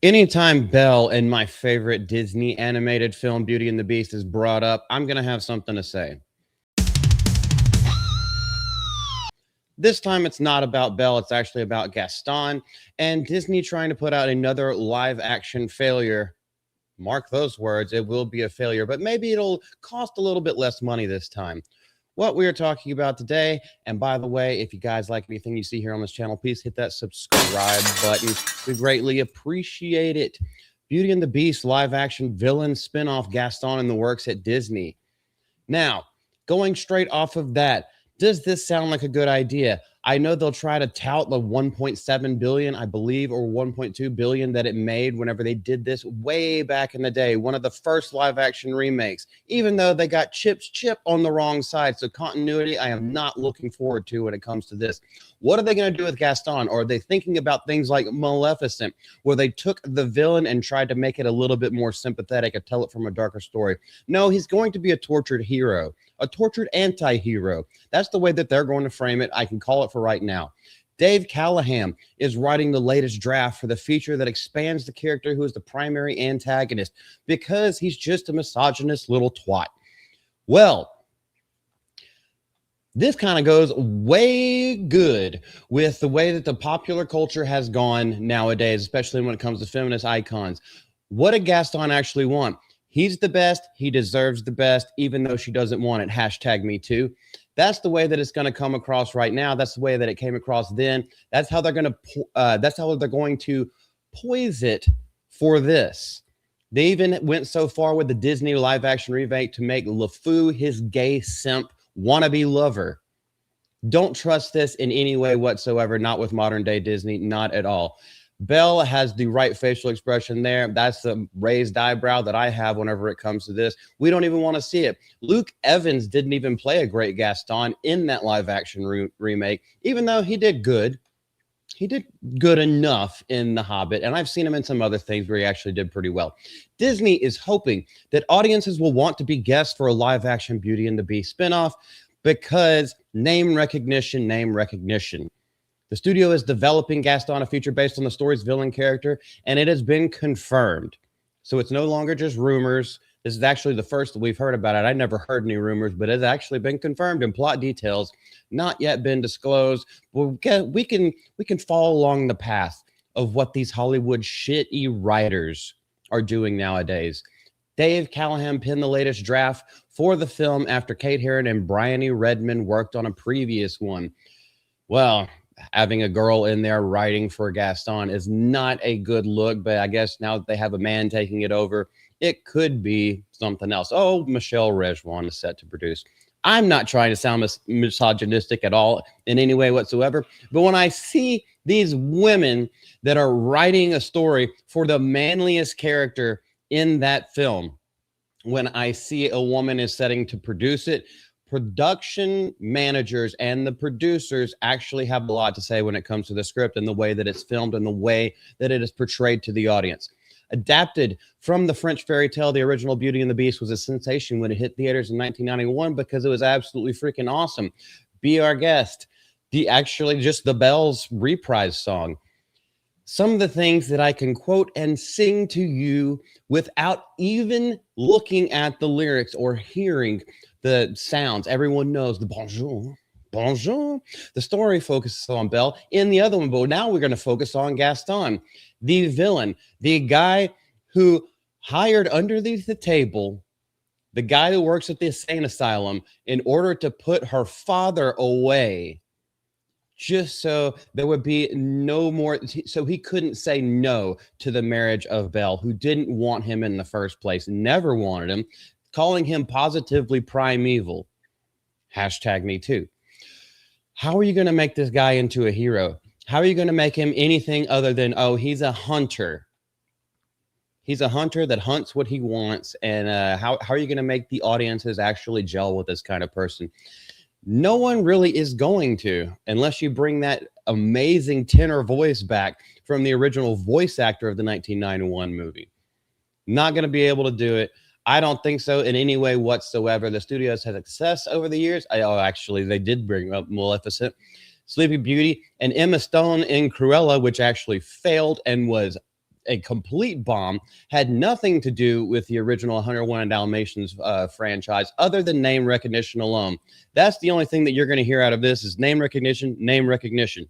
Anytime Belle in my favorite Disney animated film, Beauty and the Beast, is brought up, I'm going to have something to say. This time it's not about Belle, it's actually about Gaston and Disney trying to put out another live action failure. Mark those words, it will be a failure, but maybe it'll cost a little bit less money this time. What we are talking about today, and by the way, if you guys like anything you see here on this channel, please hit that subscribe button. We greatly appreciate it. Beauty and the Beast live action villain spinoff Gaston in the works at Disney. Now, going straight off of that, does this sound like a good idea? I know they'll try to tout the 1.7 billion, I believe, or 1.2 billion that it made whenever they did this way back in the day, one of the first live action remakes, even though they got Chip on the wrong side. So continuity, I am not looking forward to when it comes to this. What are they going to do with Gaston? Or are they thinking about things like Maleficent, where they took the villain and tried to make it a little bit more sympathetic and tell it from a darker story? No, he's going to be a tortured hero, a tortured anti-hero. That's the way that they're going to frame it. I can call it for right now. Dave Callahan is writing the latest draft for the feature that expands the character who is the primary antagonist because he's just a misogynist little twat. Well, this kind of goes way good with the way that the popular culture has gone nowadays, especially when it comes to feminist icons. What did Gaston actually want? He's the best. He deserves the best, even though she doesn't want it. Hashtag me too. That's the way that it's going to come across right now. That's the way that it came across then. That's how they're going to poise it for this. They even went so far with the Disney live action remake to make LeFou his gay simp wannabe lover. Don't trust this in any way whatsoever. Not with modern day Disney. Not at all. Belle has the right facial expression there. That's the raised eyebrow that I have whenever it comes to this. We don't even want to see it. Luke Evans didn't even play a great Gaston in that live action remake, even though he did good. He did good enough in The Hobbit, and I've seen him in some other things where he actually did pretty well. Disney is hoping that audiences will want to be guests for a live action Beauty and the Beast spinoff because name recognition. The studio is developing Gaston, a feature based on the story's villain character, and it has been confirmed. So it's no longer just rumors. This is actually the first that we've heard about it. I never heard any rumors, but it's actually been confirmed, and plot details not yet been disclosed. We can follow along the path of what these Hollywood shitty writers are doing nowadays. Dave Callahan penned the latest draft for the film after Kate Herron and Bryony Redmond worked on a previous one. Well, having a girl in there writing for Gaston is not a good look, but I guess now that they have a man taking it over, it could be something else. Oh, Michelle Rejwan is set to produce. I'm not trying to sound misogynistic at all in any way whatsoever, but when I see these women that are writing a story for the manliest character in that film, when I see a woman is setting to produce it, production managers and the producers actually have a lot to say when it comes to the script and the way that it's filmed and the way that it is portrayed to the audience. Adapted from the French fairy tale, the original Beauty and the Beast was a sensation when it hit theaters in 1991 because it was absolutely freaking awesome. Be Our Guest, the Bells reprise song. Some of the things that I can quote and sing to you without even looking at the lyrics or hearing the sounds. Everyone knows the bonjour. The story focuses on Belle in the other one, but now we're going to focus on Gaston, the villain, the guy who hired underneath the table, the guy who works at the insane asylum in order to put her father away, just so there would be no more, so he couldn't say no to the marriage of Belle, who didn't want him in the first place, never wanted him, calling him positively primeval. Hashtag me too. How are you going to make this guy into a hero? How are you going to make him anything other than, oh, he's a hunter? He's a hunter that hunts what he wants. And how are you going to make the audiences actually gel with this kind of person? No one really is going to, unless you bring that amazing tenor voice back from the original voice actor of the 1991 movie. Not going to be able to do it. I don't think so in any way whatsoever. The studio has had success over the years. Actually, they did bring up Maleficent, Sleeping Beauty, and Emma Stone in Cruella, which actually failed and was a complete bomb, had nothing to do with the original 101 Dalmatians franchise other than name recognition alone. That's the only thing that you're going to hear out of this is name recognition, name recognition.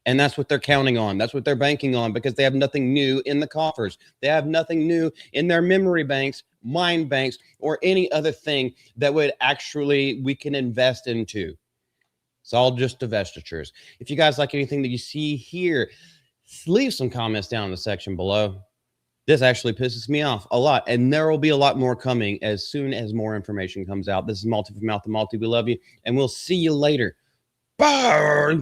And that's what they're counting on. That's what they're banking on because they have nothing new in the coffers. They have nothing new in their memory banks, mind banks, or any other thing that would actually we can invest into. It's all just divestitures. If you guys like anything that you see here, leave some comments down in the section below. This actually pisses me off a lot, and there will be a lot more coming as soon as more information comes out. This is Multi from Mouth to Multi. We love you, and we'll see you later. Bye.